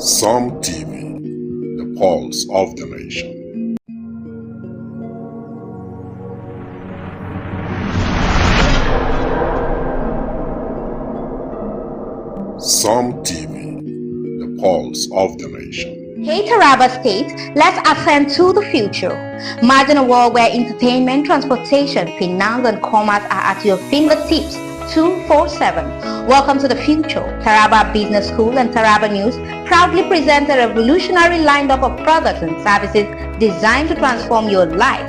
Some TV, the pulse of the nation. Some TV, the pulse of the nation. Hey Taraba State, let's ascend to the future. Imagine a world where entertainment, transportation, finance and commerce are at your fingertips 247. Welcome to the future. Taraba Business School and Taraba News proudly present a revolutionary lineup of products and services designed to transform your life.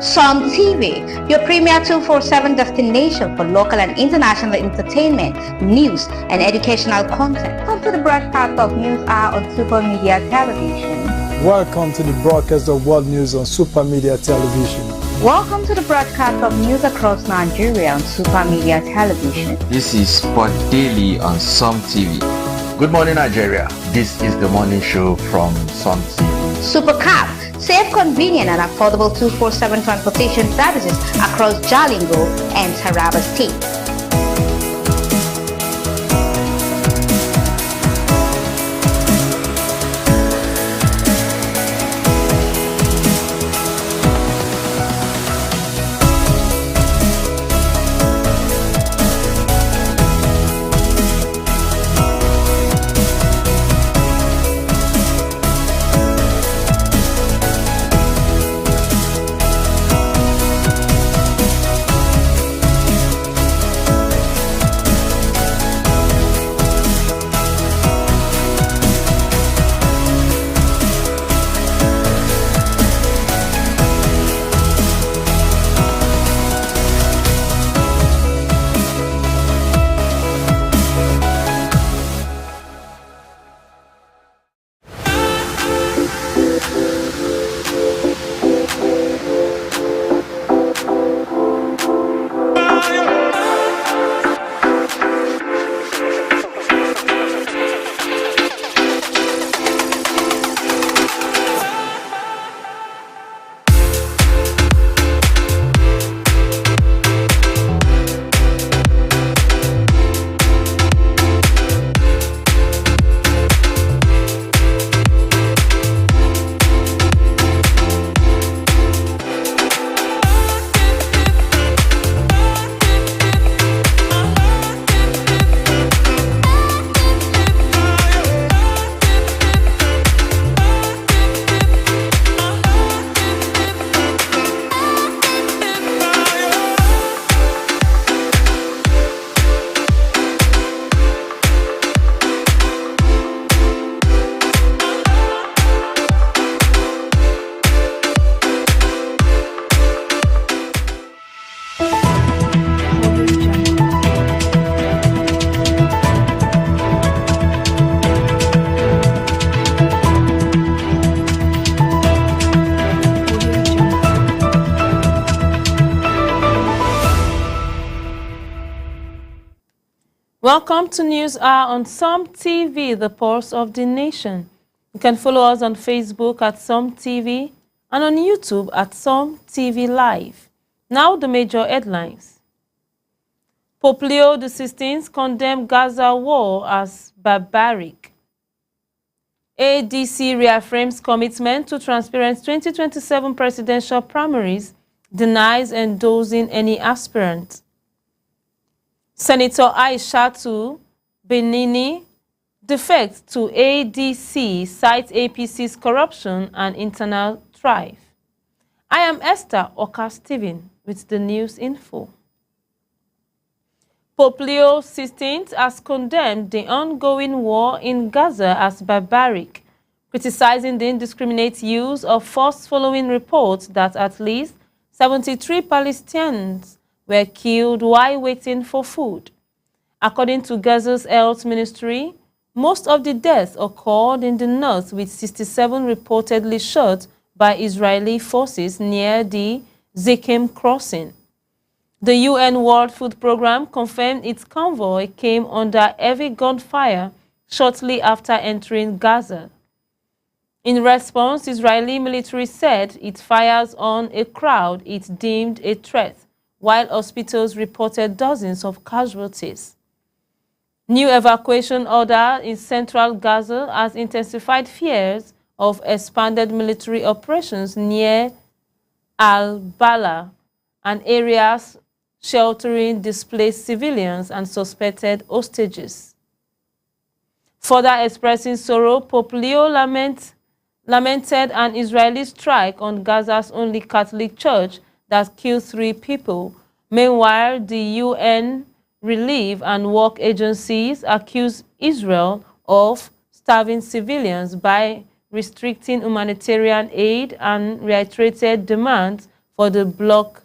Some TV, your premier 247 destination for local and international entertainment, news, and educational content. Come to the broadcast of News Hour on Super Media Television. Welcome to the broadcast of World News on Super Media Television. Welcome to the broadcast of news across Nigeria on Super Media Television. This is Sport Daily on Some TV. Good morning, Nigeria. This is the morning show from Some TV. Supercab, safe, convenient, and affordable 247 transportation services across Jalingo and Taraba State. Welcome to News Hour on Some TV, the pulse of the nation. You can follow us on Facebook at Some TV and on YouTube at Some TV Live. Now the major headlines. Pope Leo XVI condemned Gaza war as barbaric. ADC reaffirms commitment to transparent 2027 presidential primaries, denies endorsing any aspirant. Senator Aishatu Benini defects to ADC, cites APC's corruption and internal strife. I am Esther Oka-Steven with the news info. Pope Leo XVI has condemned the ongoing war in Gaza as barbaric, criticizing the indiscriminate use of force following reports that at least 73 Palestinians were killed while waiting for food. According to Gaza's health ministry, most of the deaths occurred in the north, with 67 reportedly shot by Israeli forces near the Zekem crossing. The UN World Food Programme confirmed its convoy came under heavy gunfire shortly after entering Gaza. In response, Israeli military said it fires on a crowd it deemed a threat, while hospitals reported dozens of casualties. New evacuation order in central Gaza has intensified fears of expanded military operations near Al-Bala and areas sheltering displaced civilians and suspected hostages. Further expressing sorrow, Pope Leo lamented an Israeli strike on Gaza's only Catholic church that killed 3 people. Meanwhile, the UN relief and work agencies accuse Israel of starving civilians by restricting humanitarian aid and reiterated demands for the block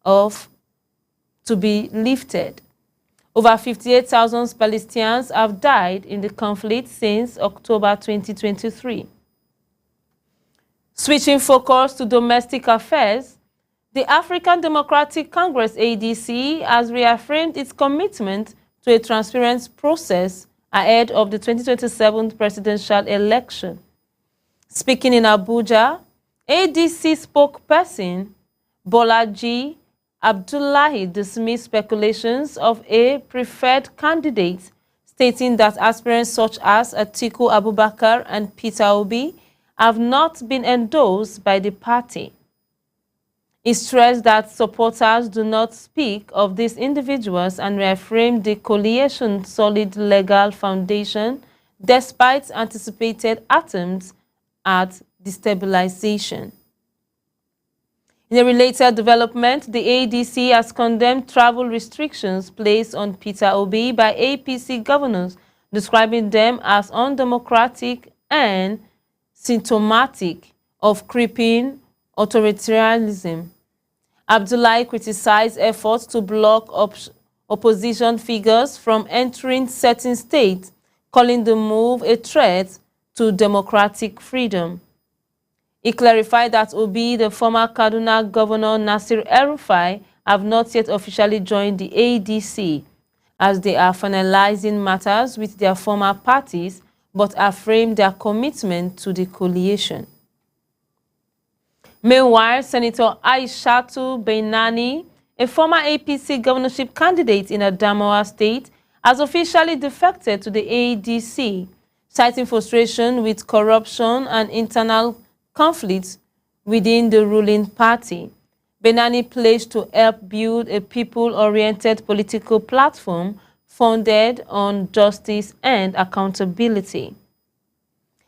to be lifted. Over 58,000 Palestinians have died in the conflict since October 2023. Switching focus to domestic affairs, the African Democratic Congress ADC has reaffirmed its commitment to a transparent process ahead of the 2027 presidential election. Speaking in Abuja, ADC spokesperson Bolaji Abdullahi dismissed speculations of a preferred candidate, stating that aspirants such as Atiku Abubakar and Peter Obi have not been endorsed by the party. He stressed that supporters do not speak of these individuals and reaffirmed the coalition's solid legal foundation despite anticipated attempts at destabilization. In a related development, the ADC has condemned travel restrictions placed on Peter Obi by APC governors, describing them as undemocratic and symptomatic of creeping authoritarianism. Abdullahi criticized efforts to block opposition figures from entering certain states, calling the move a threat to democratic freedom. He clarified that Obi, the former Kaduna Governor Nasir El-Rufai, have not yet officially joined the ADC, as they are finalizing matters with their former parties, but affirmed their commitment to the coalition. Meanwhile, Senator Aishatu Beinani, a former APC governorship candidate in Adamawa State, has officially defected to the ADC, citing frustration with corruption and internal conflicts within the ruling party. Beinani pledged to help build a people-oriented political platform founded on justice and accountability.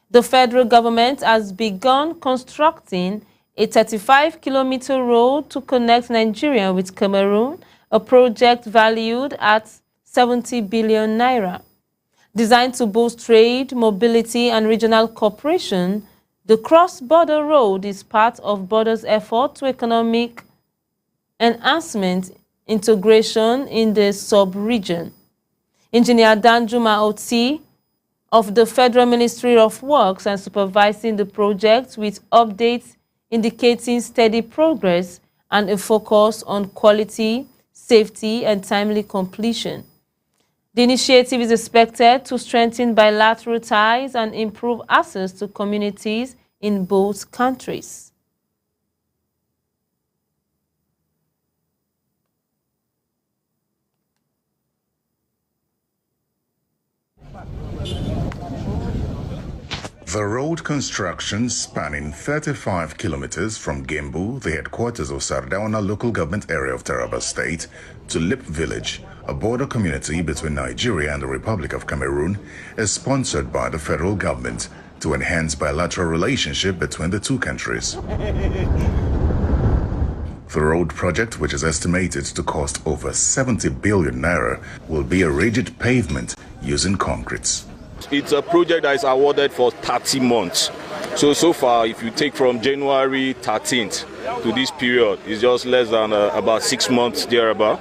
The federal government has begun constructing a 35-kilometer road to connect Nigeria with Cameroon, a project valued at 70 billion naira. Designed to boost trade, mobility, and regional cooperation, the cross-border road is part of Border's effort to economic enhancement integration in the sub-region. Engineer Danjuma Otsi of the Federal Ministry of Works and supervising the project with updates indicating steady progress and a focus on quality, safety, and timely completion. The initiative is expected to strengthen bilateral ties and improve access to communities in both countries. The road construction spanning 35 kilometers from Gembu, the headquarters of Sardauna local government area of Taraba State, to Lip Village, a border community between Nigeria and the Republic of Cameroon, is sponsored by the federal government to enhance bilateral relationship between the two countries. The road project, which is estimated to cost over 70 billion naira, will be a rigid pavement using concrete. It's a project that is awarded for 30 months. So far, if you take from January 13th to this period, it's just less than about 6 months thereabout.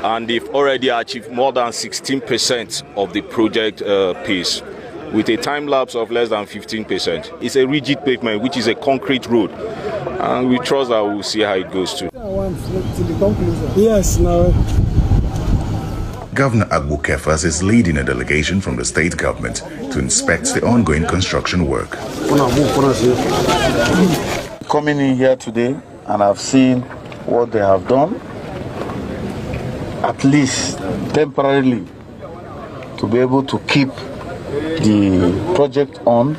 And they've already achieved more than 16% of the project piece, with a time lapse of less than 15%. It's a rigid pavement, which is a concrete road. And we trust that we'll see how it goes too. Yes, no. Governor Agbu Kefas is leading a delegation from the state government to inspect the ongoing construction work. Coming in here today, and I've seen what they have done, at least temporarily, to be able to keep the project on,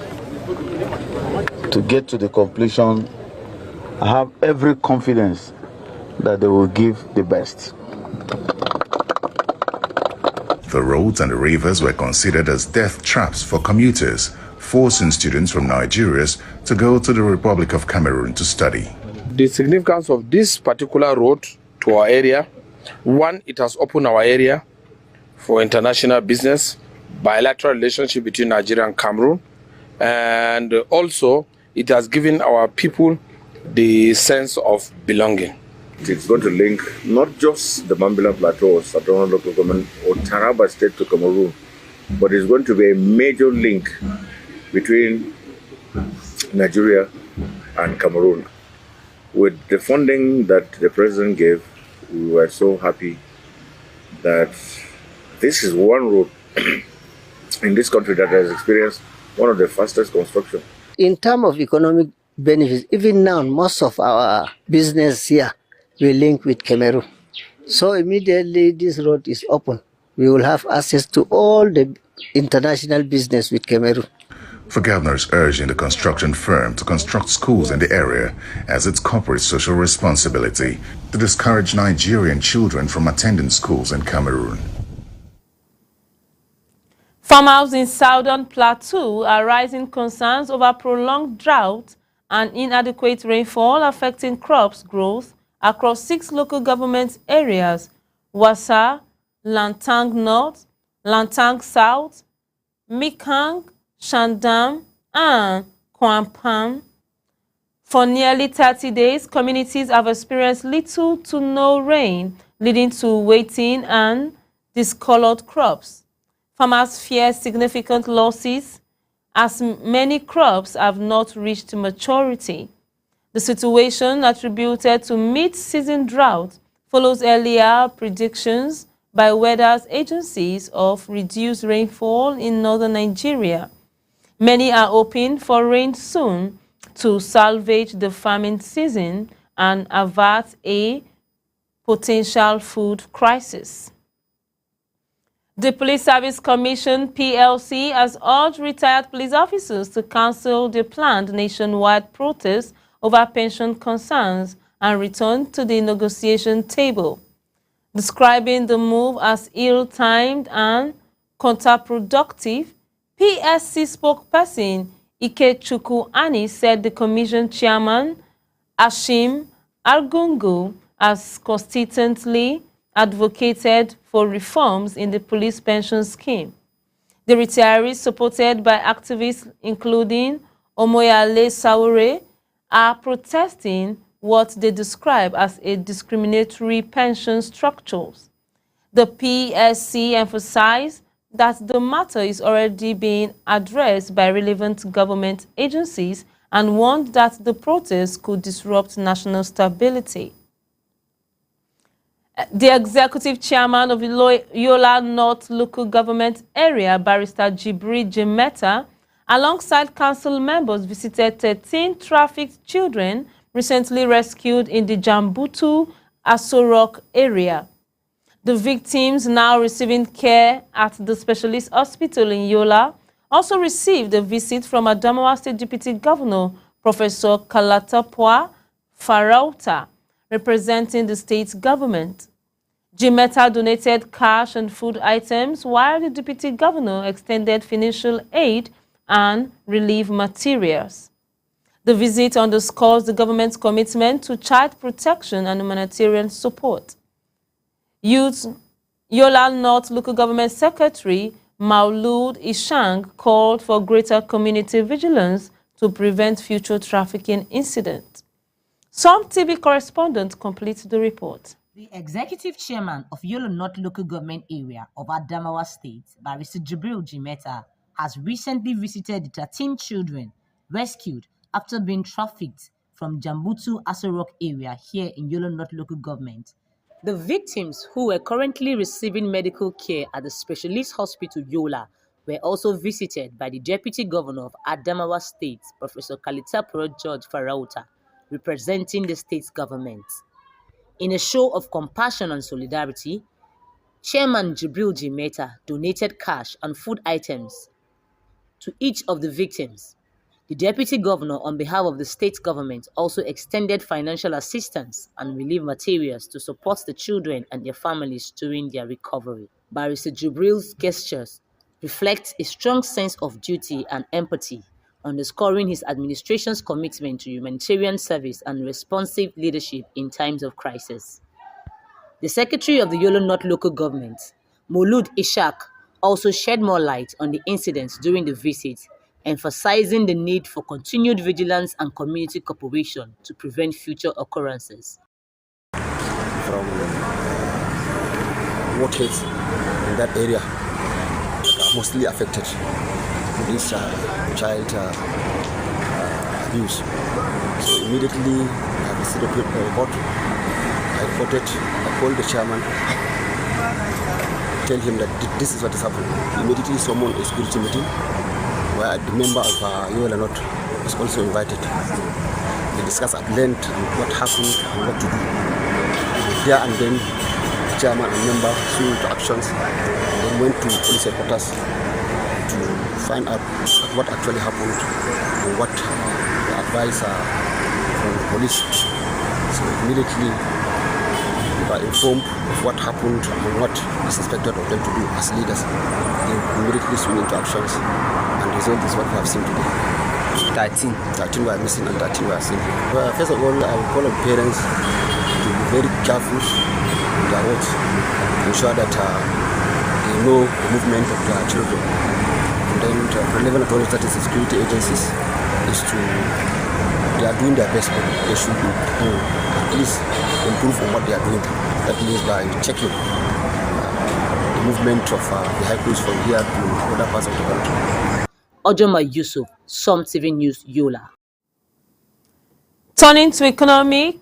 to get to the completion. I have every confidence that they will give the best. The roads and the rivers were considered as death traps for commuters, forcing students from Nigeria to go to the Republic of Cameroon to study. The significance of this particular road to our area: one, it has opened our area for international business, bilateral relationship between Nigeria and Cameroon, and also it has given our people the sense of belonging. It's going to link not just the Mambila Plateau or Sardauna local government or Taraba state to Cameroon, but it's going to be a major link between Nigeria and Cameroon. With the funding that the president gave, we were so happy that this is one road in this country that has experienced one of the fastest construction. In terms of economic benefits, even now, most of our business here will link with Cameroon. So immediately this road is open, we will have access to all the international business with Cameroon. For governors urging the construction firm to construct schools in the area as its corporate social responsibility to discourage Nigerian children from attending schools in Cameroon. Farmers in Southern Plateau are raising concerns over prolonged drought and inadequate rainfall affecting crops growth across 6 local government areas: Wassa, Lantang North, Lantang South, Mikang, Shandam, and Kwampam. For nearly 30 days, communities have experienced little to no rain, leading to waiting and discolored crops. Farmers fear significant losses as many crops have not reached maturity. The situation, attributed to mid-season drought, follows earlier predictions by weather agencies of reduced rainfall in northern Nigeria. Many are hoping for rain soon to salvage the farming season and avert a potential food crisis. The Police Service Commission, PLC, has urged retired police officers to cancel the planned nationwide protest over pension concerns and return to the negotiation table. Describing the move as ill-timed and counterproductive, PSC spokesperson Ikechukwu Ani said the commission chairman, Ashim Argungu, has consistently advocated for reforms in the police pension scheme. The retirees, supported by activists including Omoyale Sawore, are protesting what they describe as a discriminatory pension structures. The PSC emphasized that the matter is already being addressed by relevant government agencies and warned that the protest could disrupt national stability. The executive chairman of Yola North local government area, Barrister Jibri Jimeta, alongside council members, visited 13 trafficked children recently rescued in the Jambutu Asorok area. The victims, now receiving care at the specialist hospital in Yola, also received a visit from Adamawa State Deputy Governor, Professor Kalatapwa Farauta, representing the state government. Jimeta donated cash and food items, while the Deputy Governor extended financial aid and relief materials. The visit underscores the government's commitment to child protection and humanitarian support. Yola North Local Government Secretary Maulud Ishang called for greater community vigilance to prevent future trafficking incidents. Some TV correspondent completes the report. The executive chairman of Yola North Local Government Area of Adamawa State, Barrister Jibril Jimeta, has recently visited the 13 children rescued after being trafficked from Jambutu Asorok area here in Yola North Local Government. The victims, who were currently receiving medical care at the Specialist Hospital Yola, were also visited by the Deputy Governor of Adamawa State, Professor Kalitapro George Farauta, representing the state government. In a show of compassion and solidarity, Chairman Jibril Jimeta donated cash and food items to each of the victims. The Deputy Governor, on behalf of the state government, also extended financial assistance and relief materials to support the children and their families during their recovery. Barrister Jibril's gestures reflect a strong sense of duty and empathy, underscoring his administration's commitment to humanitarian service and responsive leadership in times of crisis. The Secretary of the Yola North Local Government, Maulud Ishaq, also shed more light on the incidents during the visit, emphasizing the need for continued vigilance and community cooperation to prevent future occurrences. From workers in that area that are mostly affected with this child abuse. So immediately I received a report. I called the chairman, tell him that this is what is happening. Immediately summoned a security meeting where the member of Yola North was also invited. They discussed at length what happened and what to do. There and then, the chairman and member swung to actions and then went to police headquarters to find out what actually happened and what the advice from the police. So immediately they were informed of what happened and what is expected of them to do as leaders. They immediately swung into actions, and the result is what we have seen today. 13 were missing and 13 were seen. Well, first of all, I will call on parents to be very careful in their words, ensure that they know the movement of their children. And then the relevant authorities, that is the security agencies, they are doing their best, but they should at least improve on what they are doing. That means by checking the movement of vehicles from here to other parts of the country. Ojoma Yusuf, Som TV News, Yola. Turning to economy,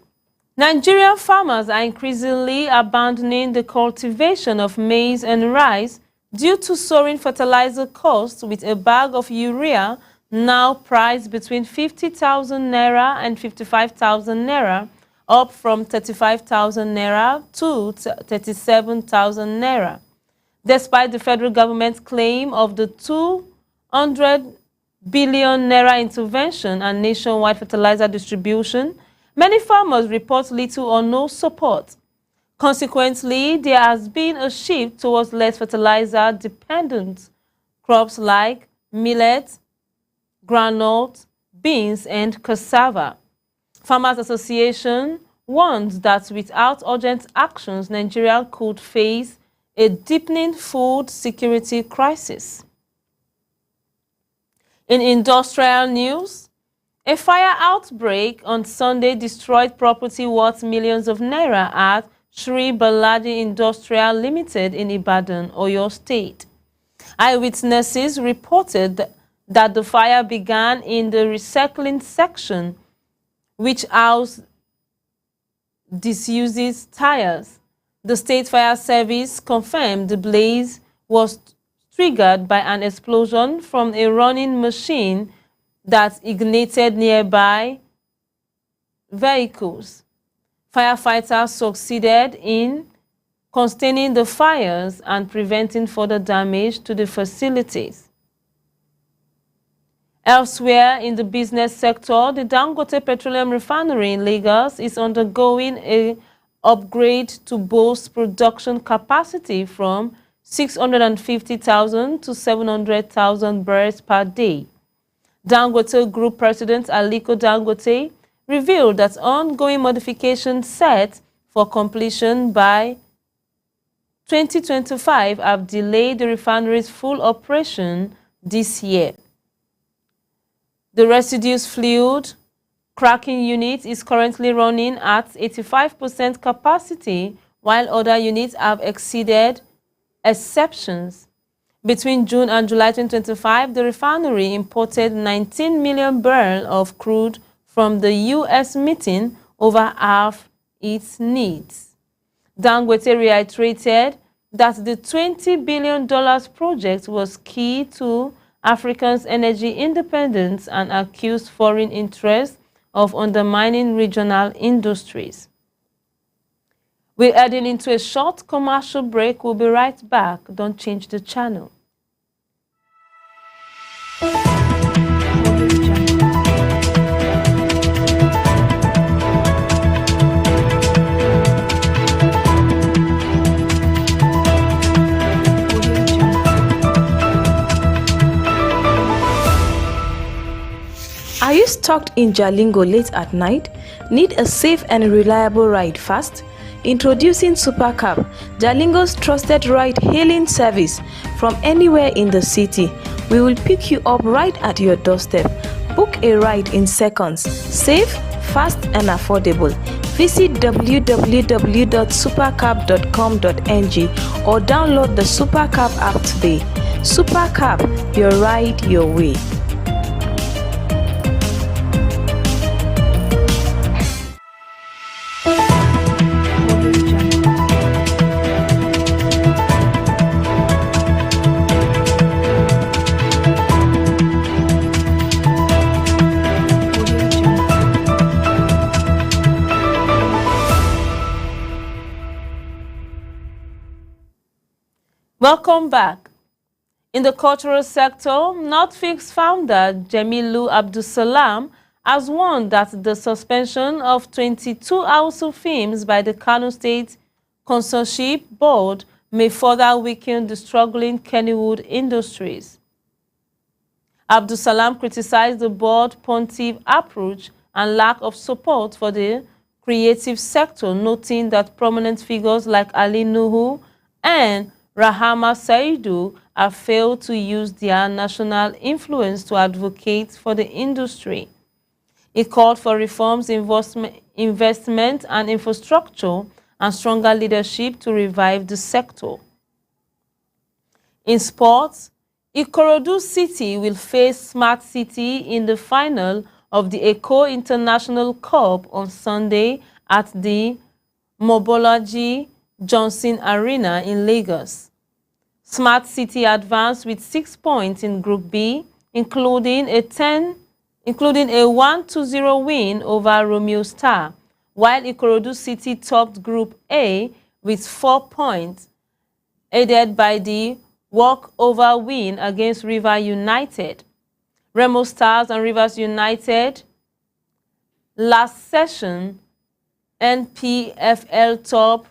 Nigerian farmers are increasingly abandoning the cultivation of maize and rice due to soaring fertilizer costs, with a bag of urea now priced between 50,000 naira and 55,000 naira, up from 35,000 naira to 37,000 naira. Despite the federal government's claim of the 200 billion naira intervention and nationwide fertilizer distribution, many farmers report little or no support. Consequently, there has been a shift towards less fertilizer-dependent crops like millet, groundnut, beans, and cassava. Farmers Association warns that without urgent actions, Nigeria could face a deepening food security crisis. In industrial news, a fire outbreak on Sunday destroyed property worth millions of naira at Sri Balaji Industrial Limited in Ibadan, Oyo State. Eyewitnesses reported that the fire began in the recycling section, which housed disused tires. The State Fire Service confirmed the blaze was triggered by an explosion from a running machine that ignited nearby vehicles. Firefighters succeeded in containing the fires and preventing further damage to the facilities. Elsewhere in the business sector, the Dangote Petroleum Refinery in Lagos is undergoing an upgrade to boost production capacity from 650,000 to 700,000 barrels per day. Dangote Group President Aliko Dangote revealed that ongoing modifications set for completion by 2025 have delayed the refinery's full operation this year. The residues fluid cracking unit is currently running at 85% capacity, while other units have exceeded exceptions. Between June and July 2025, the refinery imported 19 million barrels of crude from the U.S., meeting over half its needs. Dangote reiterated that the $20 billion project was key to Africa's energy independence and accused foreign interests of undermining regional industries. We're heading into a short commercial break. We'll be right back. Don't change the channel. Are you stuck in Jalingo late at night? Need a safe and reliable ride fast? Introducing Supercab, Jalingo's trusted ride-hailing service from anywhere in the city. We will pick you up right at your doorstep. Book a ride in seconds. Safe, fast and affordable. Visit www.supercab.com.ng or download the Supercab app today. Supercab, your ride, your way. Welcome back. In the cultural sector, Northfix founder Jamilu Abdulsalam has warned that the suspension of 22 Hausa films by the Kano State Censorship Board may further weaken the struggling Kennywood industries. Abdulsalam criticized the board's puntive approach and lack of support for the creative sector, noting that prominent figures like Ali Nuhu and Rahama Saidu have failed to use their national influence to advocate for the industry. He called for reforms, investment and infrastructure and stronger leadership to revive the sector. In sports, Ikorodu City will face Smart City in the final of the Eko International Cup on Sunday at the Mobolaji Johnson Arena in Lagos. Smart City advanced with 6 points in Group B, including a 1-0 win over Romeo Star, while Ikorodu City topped Group A with 4 points, aided by the walkover win against River United. Remo Stars and Rivers United last session NPFL top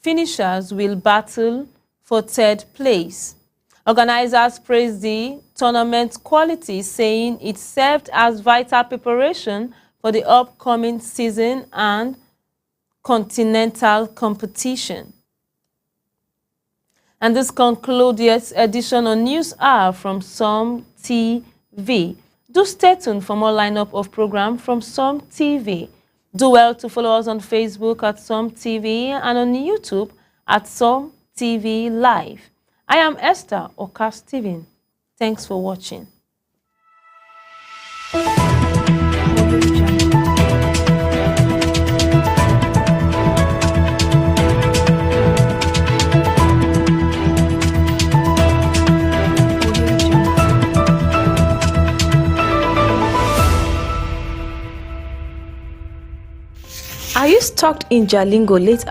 finishers will battle for third place. Organizers praised the tournament quality, saying it served as vital preparation for the upcoming season and continental competition. And this concludes this edition on News Hour from Som TV. Do stay tuned for more lineup of programs from Som TV. Do well to follow us on Facebook at Som TV and on YouTube at Som TV Live. I am Esther Oka-Steven. Thanks for watching. Are you stuck in Jalingo late at